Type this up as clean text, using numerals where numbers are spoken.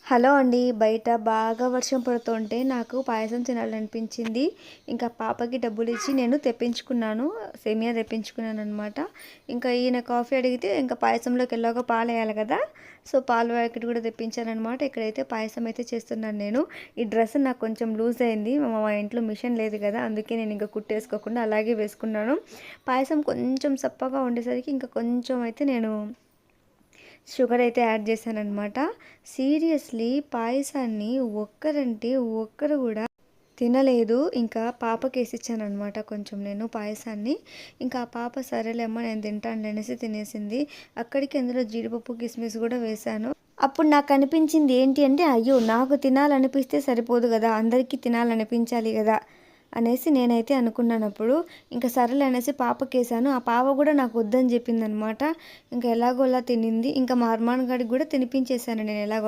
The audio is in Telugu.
హలో అండి. బయట బాగా వర్షం పడుతుంటే నాకు పాయసం తినాలనిపించింది. ఇంకా పాపకి డబ్బులిచ్చి నేను తెప్పించుకున్నాను. సేమియా తెప్పించుకున్నాననమాట. ఇంకా ఈయన కాఫీ అడిగితే ఇంకా పాయసంలోకి ఎలాగో పాలేయాలి కదా! సో, పాల ప్యాకెట్ కూడా తెప్పించాననమాట. ఇక్కడైతే పాయసం అయితే చేస్తున్నాను నేను. ఈ డ్రెస్ నాకు కొంచెం లూజ్ అయింది. మా ఇంట్లో మిషన్ లేదు కదా! అందుకే నేను ఇంకా కుట్టేసుకోకుండా అలాగే వేసుకున్నాను. పాయసం కొంచెం సప్పగా ఉండేసరికి ఇంకా కొంచెం అయితే నేను షుగర్ అయితే యాడ్ చేశాననమాట. సీరియస్లీ పాయసాన్ని ఒక్కరంటే ఒక్కరు కూడా తినలేదు. ఇంకా పాపకేసిచ్చాననమాట కొంచెం నేను పాయసాన్ని. ఇంకా ఆ పాప సరేలే అమ్మ నేను తింటానులే అనేసి తినేసింది. అక్కడికి అందులో జీడిపప్పు, కిస్మిస్ కూడా వేశాను. అప్పుడు నాకు అనిపించింది ఏంటి అంటే, అయ్యో నాకు తినాలనిపిస్తే సరిపోదు కదా, అందరికీ తినాలనిపించాలి కదా అనేసి నేనైతే అనుకున్నానప్పుడు. ఇంకా సరేలే అనేసి పాపకేసాను. ఆ పాప కూడా నాకు వద్దని చెప్పిందనమాట. ఇంకా ఎలాగోలా తినింది. ఇంకా మా అర్మాన్ గాడికి కూడా తినిపించేశాను నేను ఎలాగో.